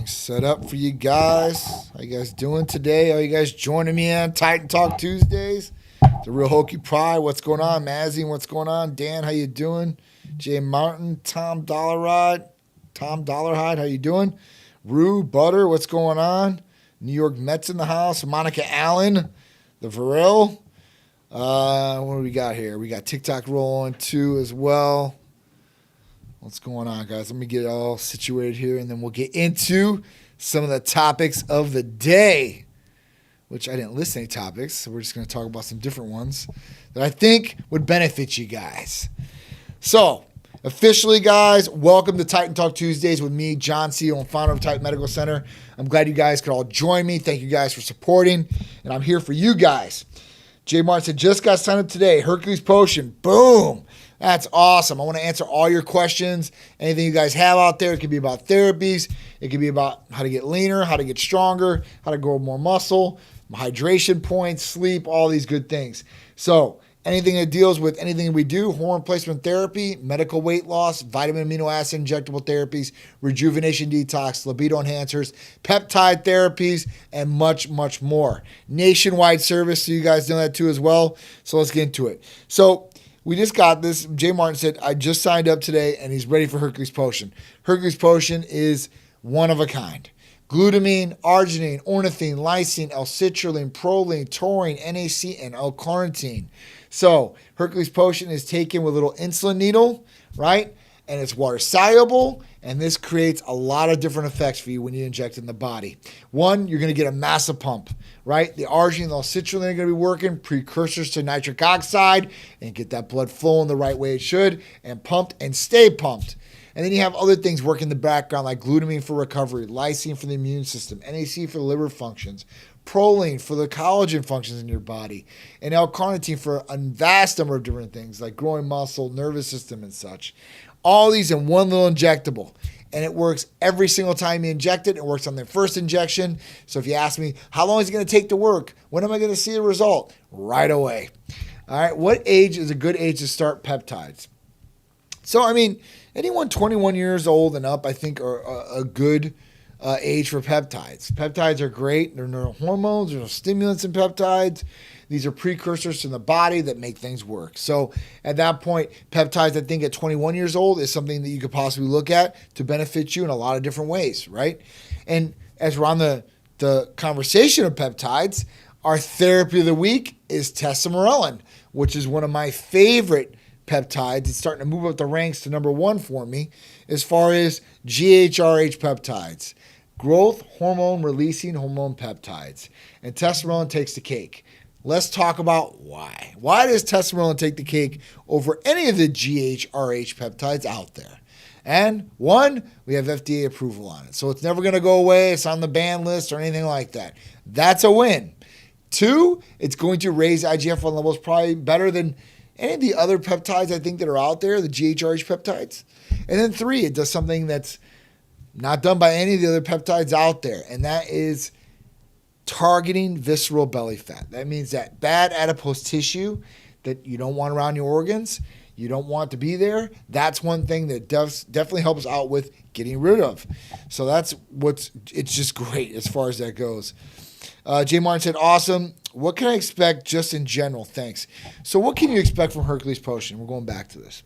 Set up for you guys. How you guys doing today? Are you guys joining me on Titan Talk Tuesdays? The Real Hokey Pride. What's going on? Mazzy, what's going on? Dan, how you doing? Jay Martin, Tom Dollarhide, how you doing? Rue, Butter, what's going on? New York Mets in the house. Monica Allen, the Varel. What do we got here? We got TikTok rolling too as well. What's going on, guys? Let me get it all situated here, and then we'll get into some of the topics of the day, which I didn't list any topics, so we're just going to talk about some different ones that I think would benefit you guys. So, officially, guys, welcome to Titan Talk Tuesdays with me, John, CEO and founder of Titan Medical Center. I'm glad you guys could all join me. Thank you guys for supporting, and I'm here for you guys. Jay Martin said, just got signed up today. Hercules Potion. Boom. That's awesome. I want to answer all your questions. Anything you guys have out there. It could be about therapies. It could be about how to get leaner, how to get stronger, how to grow more muscle, hydration points, sleep, all these good things. So anything that deals with anything we do, hormone replacement therapy, medical weight loss, vitamin amino acid injectable therapies, rejuvenation detox, libido enhancers, peptide therapies, and much, much more. Nationwide service, so you guys know that too as well. So let's get into it. So we just got this. Jay Martin said, I just signed up today, and he's ready for Hercules Potion. Hercules Potion is one of a kind. Glutamine, arginine, ornithine, lysine, L-citrulline, proline, taurine, NAC, and L-carnitine. So Hercules Potion is taken with a little insulin needle, right? And it's water soluble, and this creates a lot of different effects for you when you inject in the body. One, you're going to get a massive pump, right? The arginine and the citrulline are going to be working, precursors to nitric oxide, and get that blood flowing the right way it should, and pumped and stay pumped. And then you have other things working in the background like glutamine for recovery, lysine for the immune system, NAC for the liver functions, proline for the collagen functions in your body, and L-carnitine for a vast number of different things like growing muscle, nervous system, and such. All these in one little injectable. And it works every single time you inject it. It works on the first injection. So if you ask me, how long is it going to take to work? When am I going to see a result? Right away. All right. What age is a good age to start peptides? So, I mean, anyone 21 years old and up, I think, are a good age for peptides. Peptides are great. They're neurohormones. There's stimulants in peptides. These are precursors to the body that make things work. So at that point, peptides, I think at 21 years old is something that you could possibly look at to benefit you in a lot of different ways, right? And as we're on the conversation of peptides, our therapy of the week is Tesamorelin, which is one of my favorite peptides. It's starting to move up the ranks to number one for me as far as GHRH peptides, growth hormone releasing hormone peptides. And Tesamorelin takes the cake. Let's talk about why. Why does Tesamorelin take the cake over any of the GHRH peptides out there? And one, we have FDA approval on it. So it's never going to go away. It's on the ban list or anything like that. That's a win. Two, it's going to raise IGF-1 levels probably better than any of the other peptides I think that are out there, the GHRH peptides. And then three, it does something that's not done by any of the other peptides out there, and that is targeting visceral belly fat. That means that bad adipose tissue that you don't want around your organs, you don't want to be there, that's one thing that definitely helps out with getting rid of. So it's just great as far as that goes. Jay Martin said, awesome. What can I expect just in general? Thanks. So what can you expect from Hercules Potion? We're going back to this.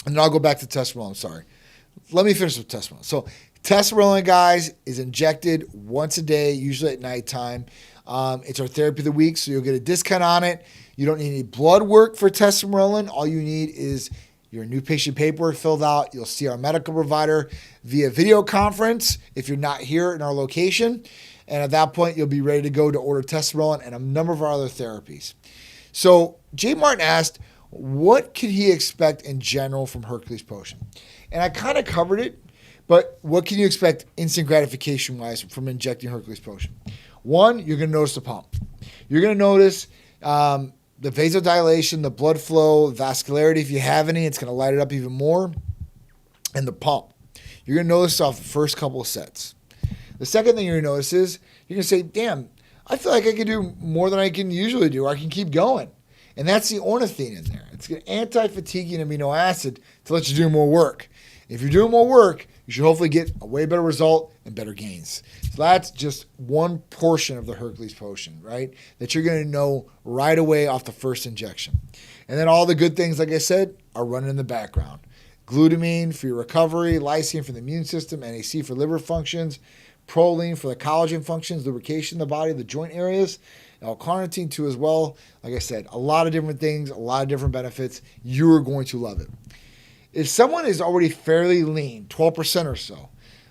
And then I'll go back to Tesamorelin. I'm sorry. Let me finish with Tesamorelin. So Tesamorelin, guys, is injected once a day, usually at nighttime. It's our therapy of the week, so you'll get a discount on it. You don't need any blood work for Tesamorelin. All you need is your new patient paperwork filled out. You'll see our medical provider via video conference if you're not here in our location. And at that point, you'll be ready to go to order Tesamorelin and a number of our other therapies. So Jay Martin asked, what could he expect in general from Hercules Potion? And I kind of covered it, but what can you expect instant gratification-wise from injecting Hercules Potion? One, you're going to notice the pump. You're going to notice the vasodilation, the blood flow, vascularity. If you have any, it's going to light it up even more. And the pump. You're going to notice off the first couple of sets. The second thing you're going to notice is you're going to say, damn, I feel like I can do more than I can usually do, or I can keep going. And that's the ornithine in there. It's an anti-fatiguing amino acid to let you do more work. If you're doing more work, you you should hopefully get a way better result and better gains. So that's just one portion of the Hercules potion, right? That you're going to know right away off the first injection. And then all the good things, like I said, are running in the background. Glutamine for your recovery, lysine for the immune system, NAC for liver functions, proline for the collagen functions, lubrication in the body, the joint areas, L-carnitine too as well. Like I said, a lot of different things, a lot of different benefits. You're going to love it. If someone is already fairly lean, 12% or so,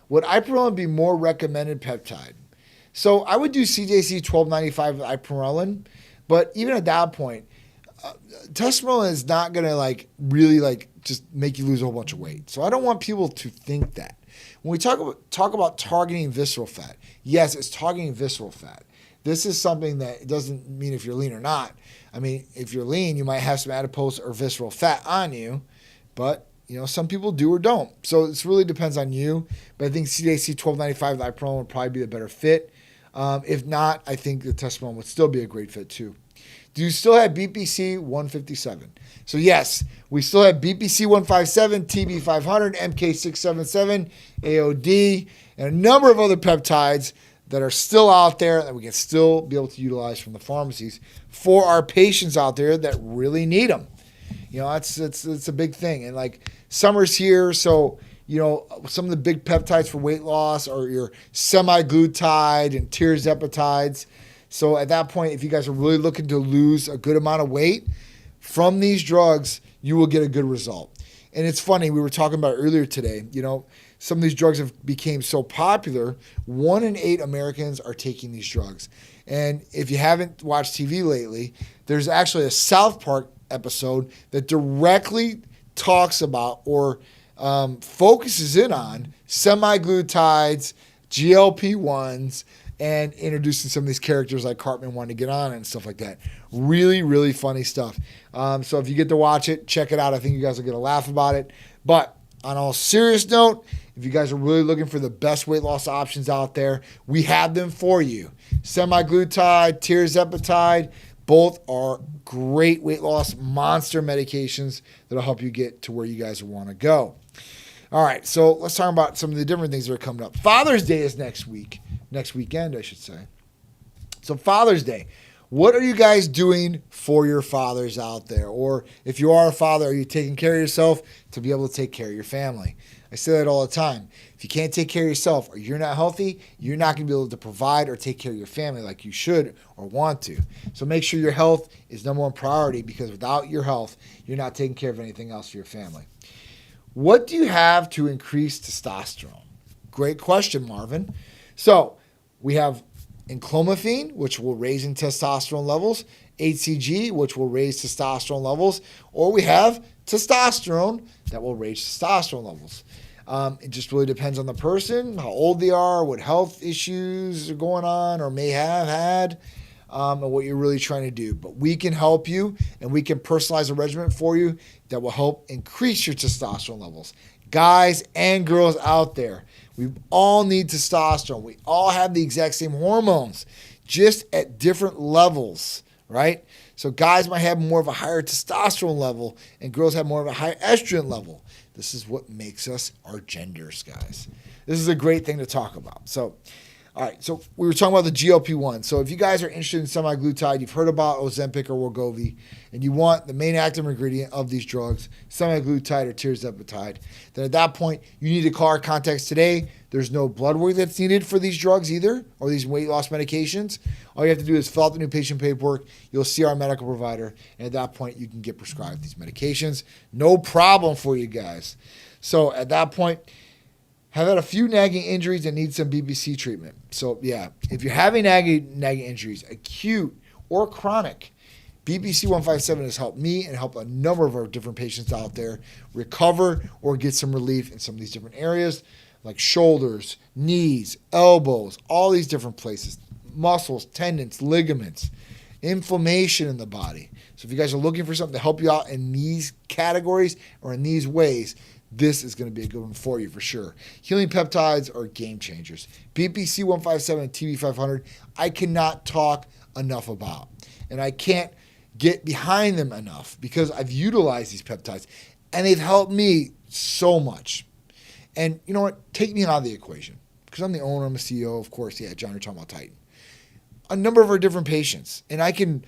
would ipamorelin be more recommended peptide? So I would do CJC 1295 with ipamorelin, but even at that point, tesamorelin is not going to really just make you lose a whole bunch of weight. So I don't want people to think that. When we talk about targeting visceral fat, yes, it's targeting visceral fat. This is something that doesn't mean if you're lean or not. I mean, if you're lean, you might have some adipose or visceral fat on you, but some people do or don't. So it really depends on you. But I think CJC 1295 with ipamorelin would probably be the better fit. If not, I think the tesamorelin would still be a great fit too. Do you still have BPC 157? So yes, we still have BPC 157, TB 500, MK 677, AOD, and a number of other peptides that are still out there that we can still be able to utilize from the pharmacies for our patients out there that really need them. It's a big thing. And summer's here, so some of the big peptides for weight loss are your semaglutide and tirzepatides. So at that point, if you guys are really looking to lose a good amount of weight from these drugs, you will get a good result. And it's funny, we were talking about earlier today, some of these drugs have become so popular, 1 in 8 Americans are taking these drugs. And if you haven't watched TV lately, there's actually a South Park episode that directly talks about or focuses in on semaglutides, GLP-1s, and introducing some of these characters like Cartman wanting to get on and stuff like that. Really, really funny stuff. So if you get to watch it, check it out. I think you guys will get a laugh about it. But on a serious note, if you guys are really looking for the best weight loss options out there, we have them for you. Semaglutide, tirzepatide, both are great weight loss monster medications that'll help you get to where you guys want to go. All right, so let's talk about some of the different things that are coming up. Father's Day is next weekend, I should say. So Father's Day, what are you guys doing for your fathers out there? Or if you are a father, are you taking care of yourself to be able to take care of your family? I say that all the time. If you can't take care of yourself or you're not healthy, you're not going to be able to provide or take care of your family like you should or want to. So make sure your health is number one priority, because without your health, you're not taking care of anything else for your family. What do you have to increase testosterone? Great question, Marvin. So we have enclomiphene, which will raise in testosterone levels, HCG, which will raise testosterone levels, or we have testosterone that will raise testosterone levels. It just really depends on the person, how old they are, what health issues are going on or may have had, and what you're really trying to do. But we can help you, and we can personalize a regimen for you that will help increase your testosterone levels. Guys and girls out there, we all need testosterone. We all have the exact same hormones, just at different levels, right? So guys might have more of a higher testosterone level, and girls have more of a high estrogen level. This is what makes us our genders, guys. This is a great thing to talk about. So, all right, so we were talking about the GLP-1. So if you guys are interested in semaglutide, you've heard about Ozempic or Wegovy, and you want the main active ingredient of these drugs, semaglutide or tirzepatide, then at that point, you need to call our contacts today. There's no blood work that's needed for these drugs either, or these weight loss medications. All you have to do is fill out the new patient paperwork. You'll see our medical provider, and at that point, you can get prescribed these medications. No problem for you guys. So at that point, have had a few nagging injuries and need some BBC treatment. So yeah, if you're having nagging injuries, acute or chronic, BBC 157 has helped me and helped a number of our different patients out there recover or get some relief in some of these different areas, like shoulders, knees, elbows, all these different places, muscles, tendons, ligaments, inflammation in the body. So if you guys are looking for something to help you out in these categories or in these ways, this is going to be a good one for you for sure. Healing peptides are game changers. BPC 157 and TB 500, I cannot talk enough about. And I can't get behind them enough because I've utilized these peptides and they've helped me so much. And you know what? Take me out of the equation because I'm the owner, I'm the CEO, of course. Yeah, John, you're talking about Titan. A number of our different patients, and I can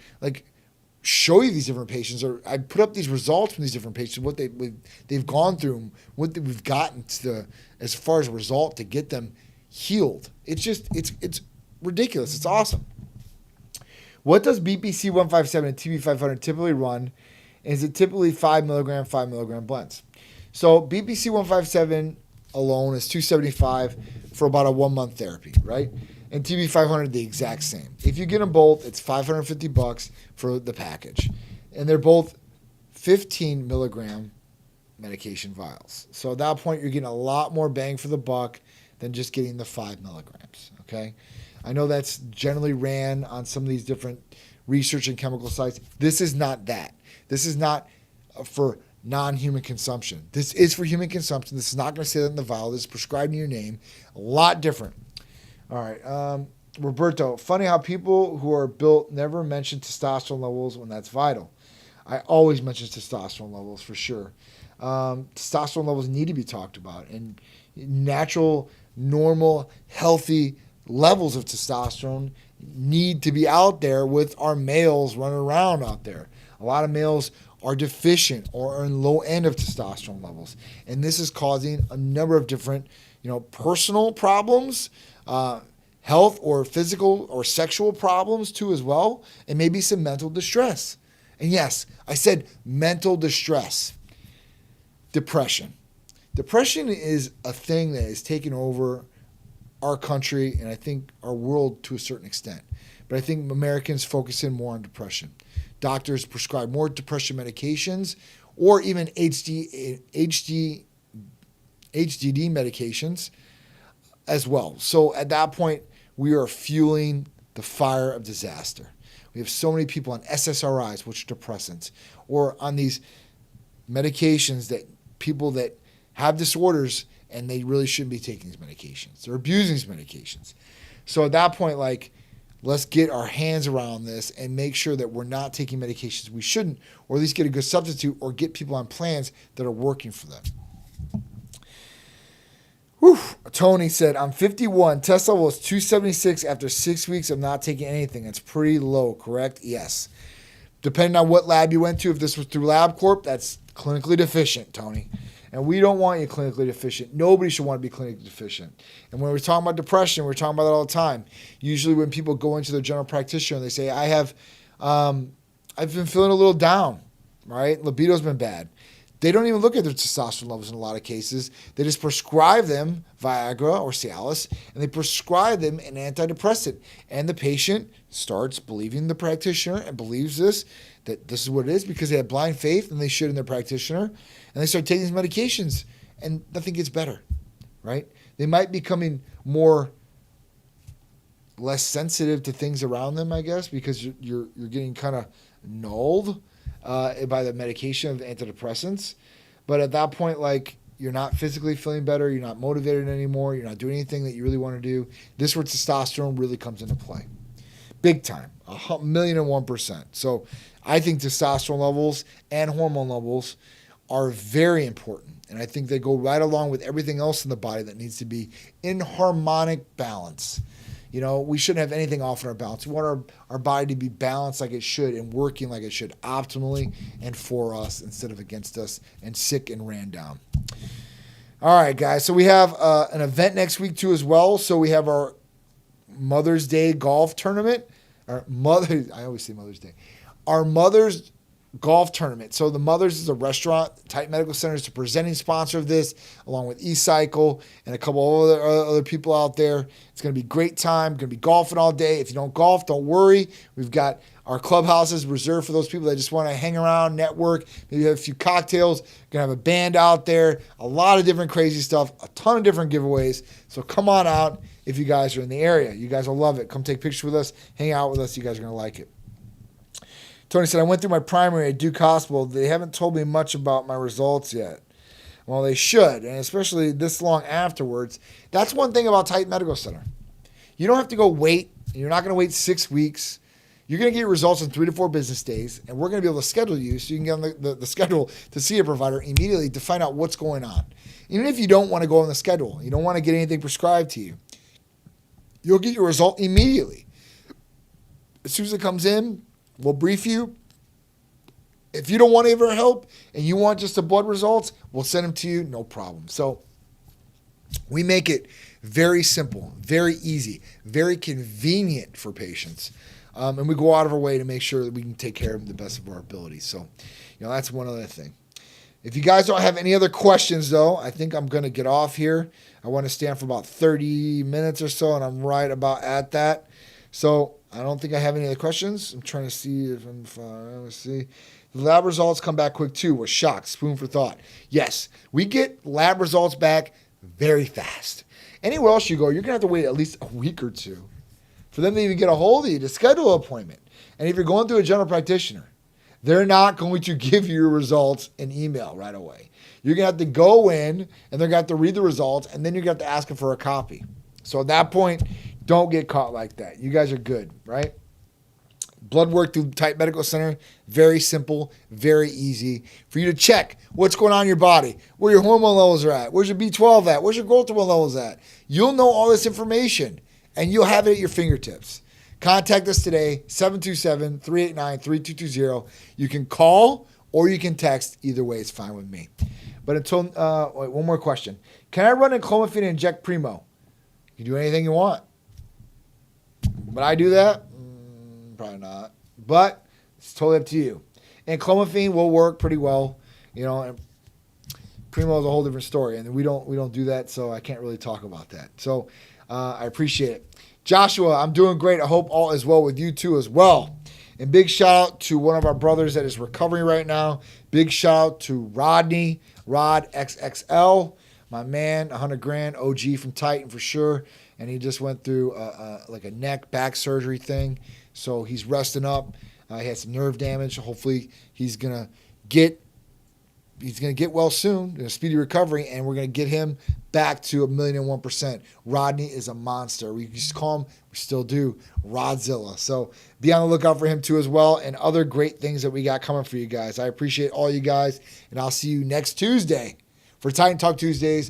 show you these different patients, or I put up these results from these different patients, what they've gone through, what we've gotten to as far as a result to get them healed. It's ridiculous. It's awesome. What does BPC 157 and TB 500 typically run? Is it typically 5 milligram blends? So BPC 157 alone is $275 for about a 1 month therapy, right? And TB 500 the exact same. If you get them both, it's $550 for the package, and they're both 15 milligram medication vials. So at that point, you're getting a lot more bang for the buck than just getting the 5 milligrams. Okay, I know that's generally ran on some of these different research and chemical sites. This is not that. This is not for non-human consumption. This is for human consumption. This is not going to say that in the vial. This is prescribed in your name. A lot different. All right, Roberto, funny how people who are built never mention testosterone levels when that's vital. I always mention testosterone levels for sure. Testosterone levels need to be talked about, and natural, normal, healthy levels of testosterone need to be out there with our males running around out there. A lot of males are deficient or are in low end of testosterone levels, and this is causing a number of different, personal problems, health or physical or sexual problems too as well, and maybe some mental distress. And yes, I said mental distress. Depression. Depression is a thing that is taking over our country and I think our world to a certain extent. But I think Americans focus in more on depression. Doctors prescribe more depression medications or even HDD medications as well. So at that point, we are fueling the fire of disaster. We have so many people on SSRIs, which are depressants, or on these medications that people that have disorders and they really shouldn't be taking these medications. They're abusing these medications. So at that point, let's get our hands around this and make sure that we're not taking medications we shouldn't, or at least get a good substitute or get people on plans that are working for them. Whew. Tony said, I'm 51. Test level is 276 after 6 weeks of not taking anything. That's pretty low, correct? Yes. Depending on what lab you went to, if this was through LabCorp, that's clinically deficient, Tony. And we don't want you clinically deficient. Nobody should want to be clinically deficient. And when we're talking about depression, we're talking about that all the time. Usually when people go into their general practitioner and they say, I've been feeling a little down, right? Libido's been bad. They don't even look at their testosterone levels in a lot of cases. They just prescribe them Viagra or Cialis, and they prescribe them an antidepressant. And the patient starts believing the practitioner and believes that this is what it is because they have blind faith and they should in their practitioner. And they start taking these medications and nothing gets better, right? They might be becoming less sensitive to things around them, I guess, because you're getting kind of nulled by the medication of antidepressants. But at that point, you're not physically feeling better, you're not motivated anymore, you're not doing anything that you really want to do. This is where testosterone really comes into play. Big time, 1,000,001%. So I think testosterone levels and hormone levels are very important. And I think they go right along with everything else in the body that needs to be in harmonic balance. We shouldn't have anything off in our balance. We want our body to be balanced like it should and working like it should optimally and for us instead of against us and sick and ran down. All right, guys. So we have an event next week too as well. So we have our Mother's Day golf tournament. I always say Mother's Day. Our Mother's golf tournament. So the Mothers is a restaurant. Titan Medical Center is the presenting sponsor of this, along with eCycle and a couple of other people out there. It's going to be a great time. Going to be golfing all day. If you don't golf, don't worry. We've got our clubhouses reserved for those people that just want to hang around, network, maybe have a few cocktails. Going to have a band out there, a lot of different crazy stuff, a ton of different giveaways. So come on out if you guys are in the area. You guys will love it. Come take pictures with us, hang out with us. You guys are going to like it. Tony said, I went through my primary at Duke Hospital. They haven't told me much about my results yet. Well, they should, and especially this long afterwards. That's one thing about Titan Medical Center. You don't have to go wait. You're not going to wait 6 weeks. You're going to get your results in 3 to 4 business days, and we're going to be able to schedule you so you can get on the schedule to see a provider immediately to find out what's going on. Even if you don't want to go on the schedule, you don't want to get anything prescribed to you, you'll get your result immediately. As soon as it comes in, we'll brief you. If you don't want any of our help and you want just the blood results, we'll send them to you, no problem. So we make it very simple, very easy, very convenient for patients. And we go out of our way to make sure that we can take care of them to the best of our abilities. So, that's one other thing. If you guys don't have any other questions, though, I think I'm going to get off here. I want to stand for about 30 minutes or so, and I'm right about at that. So I don't think I have any other questions. I'm trying to see if I'm fine. Let's see. The lab results come back quick, too. We're shocked. Spoon for thought. Yes, we get lab results back very fast. Anywhere else you go, you're going to have to wait at least a week or two for them to even get a hold of you to schedule an appointment. And if you're going through a general practitioner, they're not going to give you your results in email right away. You're going to have to go in, and they're going to have to read the results, and then you're going to have to ask them for a copy. So at that point, don't get caught like that. You guys are good, right? Blood work through Titan Medical Center, very simple, very easy for you to check what's going on in your body, where your hormone levels are at, where's your B12 at, where's your growth hormone levels at. You'll know all this information, and you'll have it at your fingertips. Contact us today, 727-389-3220. You can call or you can text. Either way, it's fine with me. But until, wait, one more question. Can I run in clomiphene and inject Primo? You can do anything you want. Would I do that? Probably not. But it's totally up to you. And clomiphene will work pretty well. And Primo is a whole different story. And we don't do that, so I can't really talk about that. So I appreciate it. Joshua, I'm doing great. I hope all is well with you too as well. And big shout out to one of our brothers that is recovering right now. Big shout out to Rodney, Rod XXL, my man, 100 grand, OG from Titan for sure. And he just went through like a neck, back surgery thing. So he's resting up. He had some nerve damage. Hopefully he's going to get well soon, a speedy recovery, and we're going to get him back to 1,001%. Rodney is a monster. We used to call him, we still do, Rodzilla. So be on the lookout for him too as well, and other great things that we got coming for you guys. I appreciate all you guys, and I'll see you next Tuesday for Titan Talk Tuesdays